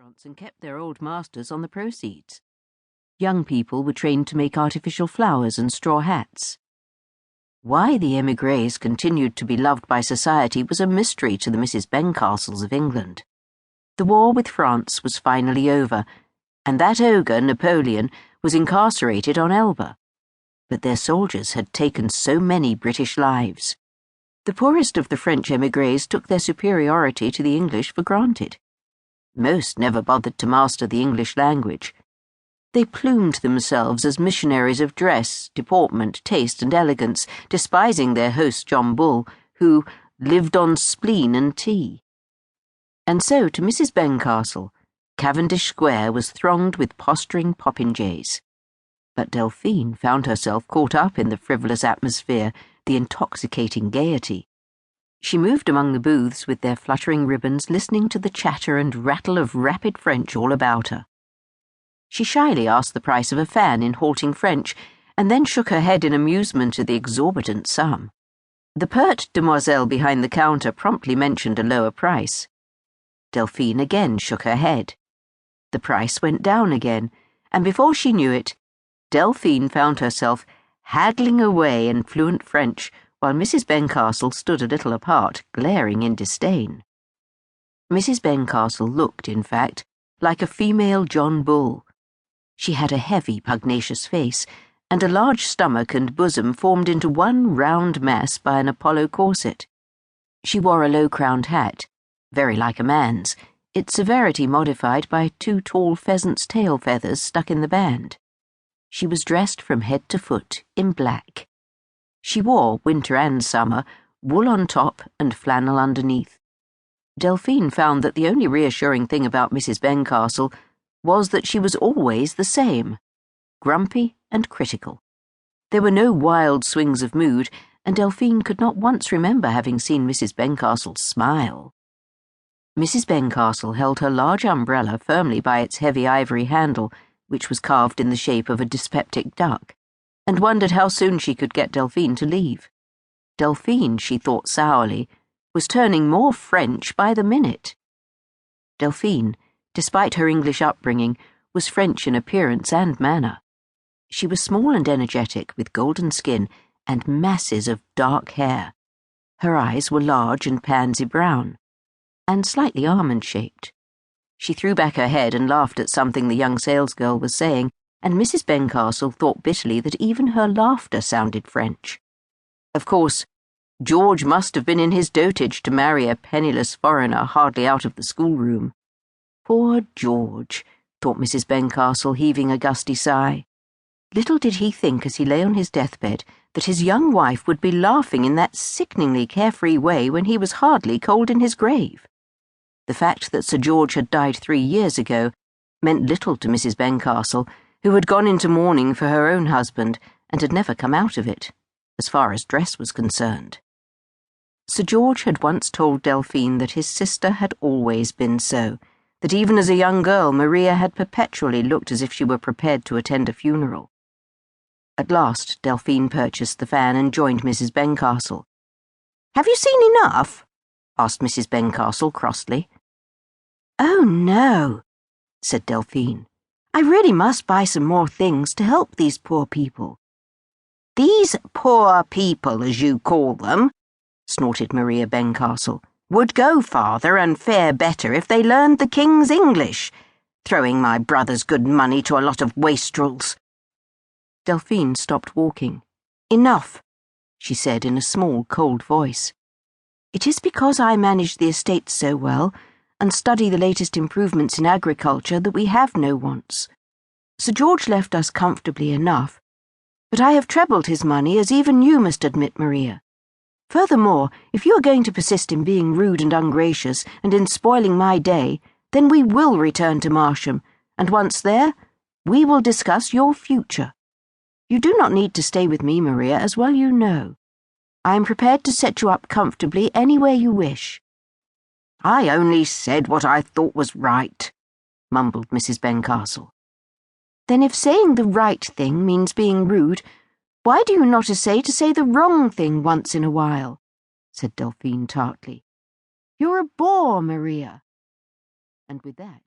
restaurants and kept their old masters on the proceeds. Young people were trained to make artificial flowers and straw hats. Why the émigrés continued to be loved by society was a mystery to the Mrs. Bencastles of England. The war with France was finally over, and that ogre, Napoleon, was incarcerated on Elba. But their soldiers had taken so many British lives. The poorest of the French émigrés took their superiority to the English for granted. Most never bothered to master the English language. They plumed themselves as missionaries of dress, deportment, taste, and elegance, despising their host John Bull, who lived on spleen and tea. And so, to Mrs. Bencastle, Cavendish Square was thronged with posturing popinjays. But Delphine found herself caught up in the frivolous atmosphere, the intoxicating gaiety. She moved among the booths with their fluttering ribbons, listening to the chatter and rattle of rapid French all about her. She shyly asked the price of a fan in halting French, and then shook her head in amusement at the exorbitant sum. The pert demoiselle behind the counter promptly mentioned a lower price. Delphine again shook her head. The price went down again, and before she knew it, Delphine found herself haggling away in fluent French, while Mrs. Bencastle stood a little apart, glaring in disdain. Mrs. Bencastle looked, in fact, like a female John Bull. She had a heavy, pugnacious face, and a large stomach and bosom formed into one round mass by an Apollo corset. She wore a low-crowned hat, very like a man's, its severity modified by 2 tall pheasant's tail feathers stuck in the band. She was dressed from head to foot in black. She wore, winter and summer, wool on top and flannel underneath. Delphine found that the only reassuring thing about Mrs. Bencastle was that she was always the same, grumpy and critical. There were no wild swings of mood, and Delphine could not once remember having seen Mrs. Bencastle smile. Mrs. Bencastle held her large umbrella firmly by its heavy ivory handle, which was carved in the shape of a dyspeptic duck, and wondered how soon she could get Delphine to leave. Delphine, she thought sourly, was turning more French by the minute. Delphine, despite her English upbringing, was French in appearance and manner. She was small and energetic, with golden skin and masses of dark hair. Her eyes were large and pansy brown, and slightly almond-shaped. She threw back her head and laughed at something the young salesgirl was saying, and Mrs. Bencastle thought bitterly that even her laughter sounded French. Of course, George must have been in his dotage to marry a penniless foreigner hardly out of the schoolroom. Poor George, thought Mrs. Bencastle, heaving a gusty sigh. Little did he think as he lay on his deathbed that his young wife would be laughing in that sickeningly carefree way when he was hardly cold in his grave. The fact that Sir George had died 3 years ago meant little to Mrs. Bencastle, who had gone into mourning for her own husband and had never come out of it, as far as dress was concerned. Sir George had once told Delphine that his sister had always been so, that even as a young girl Maria had perpetually looked as if she were prepared to attend a funeral. At last Delphine purchased the fan and joined Mrs. Bencastle. "Have you seen enough?" asked Mrs. Bencastle crossly. "Oh, no," said Delphine. "I really must buy some more things to help these poor people." "These poor people, as you call them," snorted Maria Bencastle, "would go farther and fare better if they learned the King's English, throwing my brother's good money to a lot of wastrels." Delphine stopped walking. "Enough," she said in a small, cold voice. "It is because I manage the estate so well and study the latest improvements in agriculture that we have no wants. Sir George left us comfortably enough, but I have trebled his money, as even you must admit, Maria. Furthermore, if you are going to persist in being rude and ungracious and in spoiling my day, then we will return to Marsham, and once there, we will discuss your future. You do not need to stay with me, Maria, as well you know. I am prepared to set you up comfortably anywhere you wish." "I only said what I thought was right," mumbled Mrs. Bencastle. "Then if saying the right thing means being rude, why do you not essay to say the wrong thing once in a while?" said Delphine tartly. "You're a bore, Maria." And with that,